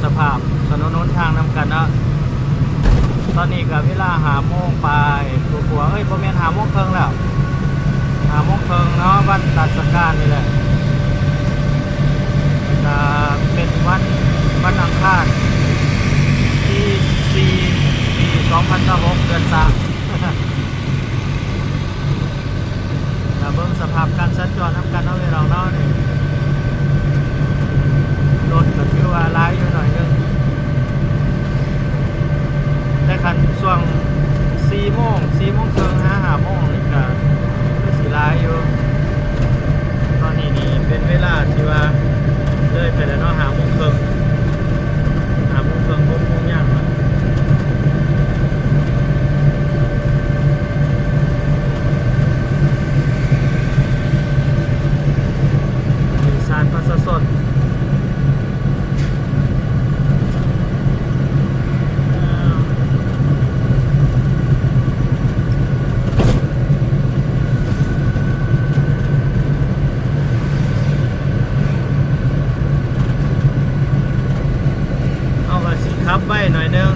สภาพถนนหนทางนำกันเนาะตอนนี้กับเวลา5 โมงไปตัวเอ้ยประมาณ5 โมงครึ่งแล้ว5 โมงครึ่งเนาะวันราชการนี่แหละจะเป็นวันอังคารที่4ปี2026เดือน3เราเบิ่งสภาพการสัญจรนำกันเนาะเวลาเนาะนี่รถก็ถือว่าหลายอยู่หน่อยนึงแต่คันช่วง4 โมงครึ่ง5 โมงนี่ก็คือสิหลายอยู่ตอนนี้นี่เป็นเวลาที่ว่าเลยไปแล้วเนาะ5 โมงครึ่ง6 โมงย่างแล้วมีสารพัสสดขับไว้หน่อยนึง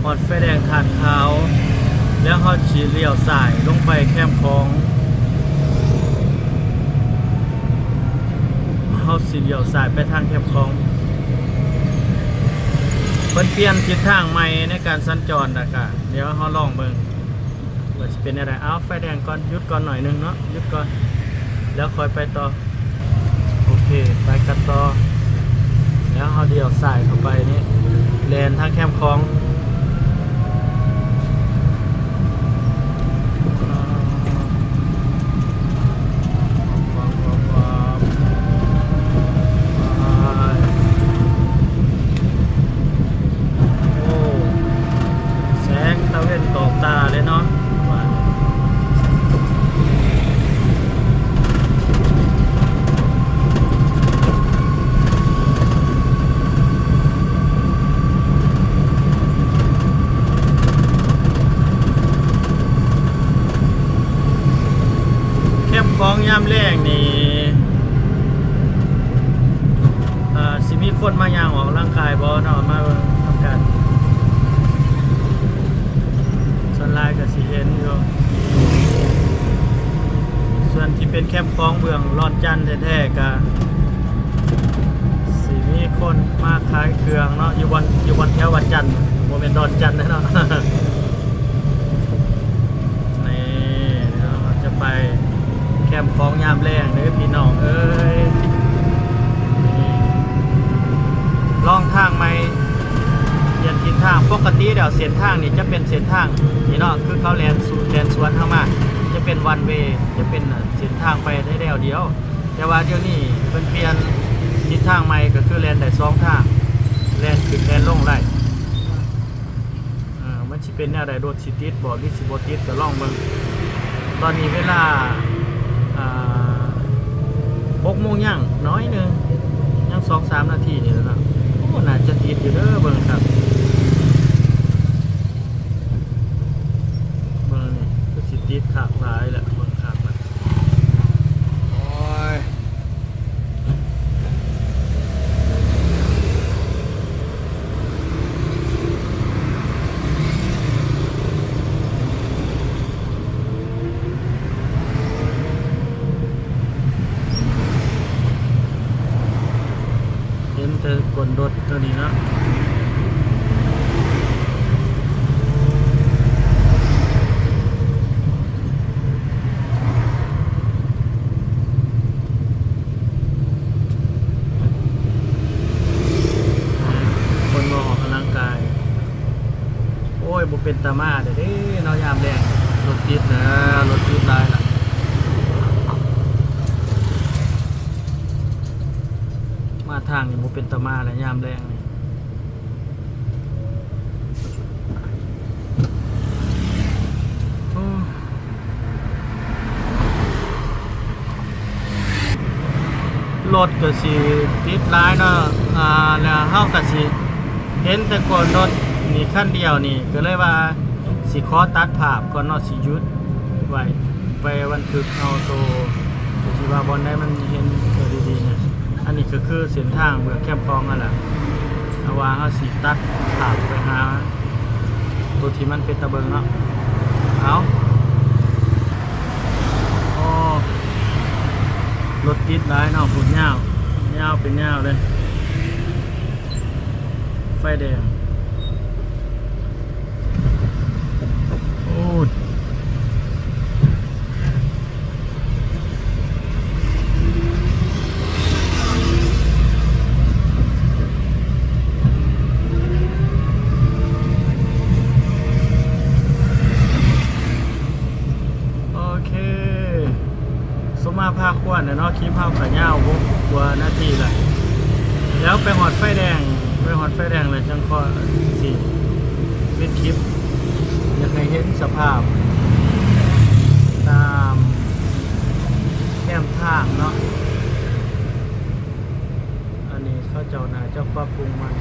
หอดไฟแดงขาดขาวแล้วเขาขี่เลี้ยวซ้ายลงไปแคมป์ของเขาสีเลี้ยวซ้ายไปทางแคมป์ของเปลี่ยนทิศทางใหม่ในการสัญจรนะคะเดี๋ยวเขาลองเบิ่งว่าจะเป็นอะไรเอาไฟแดงก่อนหยุดก่อนหน่อยนึงเนาะหยุดก่อนแล้วค่อยไปต่อโอเคไปกันต่อแล้วเขาเลี้ยวซ้ายเข้าไปนี่แลนทางแคมป์ของตกตาเลยเนาะแคบของยามแรงนี่สิมีคนมาย่างออกร่างกายบ่เนาะมาทำการลายกับสีเห็นอยู่ส่วนที่เป็นแคมป์คลองเบืองรอดจันแท้ๆกับสีมีคนมาขายเครื่องเนาะอยู่วันแถววันจันทร์โมเมนต์รอดจันนะเนาะนี่เราจะไปแคมป์คลองยามแรงเลยพี่น้องเอ้ยลองทางไหมยันทิศทางปกติเดี๋ยวเส้นทางนี่จะเป็นเส้นทางนี่เนาะคือเขาแลนสวนเข้ามาจะเป็นวันเวย์จะเป็นเส้นทางไปได้เดียวแต่ว่าเดี๋ยวนี้เปลี่ยนทิศทางใหม่ก็คือแลนได้2 ทางแลนขึ้นแลนลงได้มันสิเป็นแนวใดรถสิติดบ่หรือสิบ่ติดก็ลองเบิ่งตอนนี้เวลา6 โมงย่างน้อยนึงยัง 2-3 นาทีนี่แล้วเนาะโอ้น่าจะติดอยู่เด้อเบิ่งครับเบิ่งนี่ก็สิติดขากซ้ายแหละเบิ่งครับโอ้ยเห็นแต่กลรถตัวนี้นะ เป็นตามาเด้อเนาะยามแดงรถติดนะรถติดหลายล่ะมาทางนี่บ่เป็นตามาแล้วยามแดงนี่โอ้รถก็สิติดหลายเนาะแล้วเฮาก็สิเห็นแต่ก่อนรถนี่คันเดียวนี่ก็เลยว่าสิขอตัดภาพก่อนเนาะสิหยุดไว้ไปบันทึกเอาโตสิว่าบอนได้มันเห็นดีๆเนี่ยอันนี้ก็คือเส้นทางเมืองแคมป์คลองนั่นแหละเอาว่าเฮาสิตัดภาพไปหาตัวที่มันเป็นตะเบิงเนาะเอาโอ้รถติดหลายเนาะพุ่นยาวเป็นยาวเลยไฟแดงโอ้โอเคสมมาภาคควรเนาะคลิปภาพขายาวกว่านาทีละแล้วไปหอดไฟแดงเลยจังข้อสี่วิดคลิปอยากให้เห็นสภาพตามแก้มทางเนาะอันนี้เขาเจ้าหน้าเจ้าปรับปรุงมัน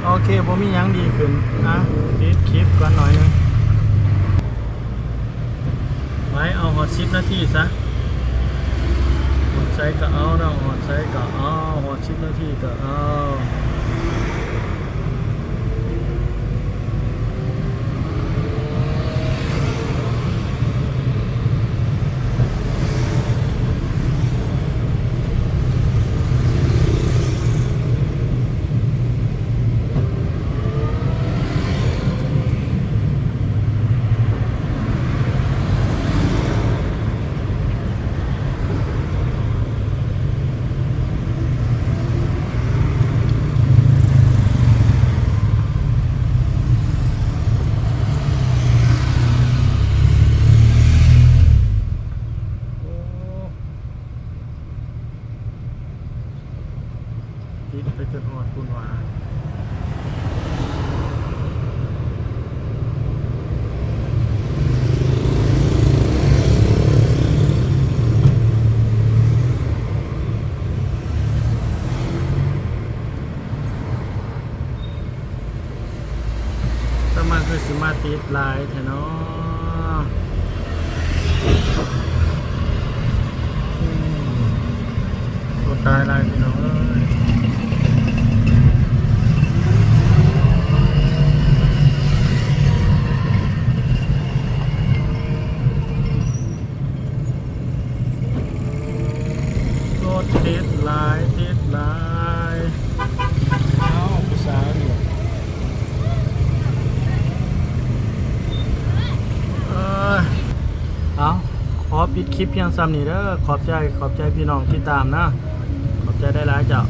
โอเคผมมีหยังดีขึ้นนะปิดคลิปก่อนหน่อยนึงไว้เอาหอด10 นาทีซะหอดใช้ก็เอาเนาะหอดใช้ก็เอาหอด10 นาทีก็เอาติดไปจนหอดคุณหวาถ้ามันคือสิมาติดลายแท้เนาะตัวตายลายพี่น้องเอ้ยติดลายเอาผู้สาวนี่เอาขอปิดคลิปเพียงซ้ำนี้เด้อขอบใจพี่น้องที่ตามนะขอบใจได้หลายเจ้า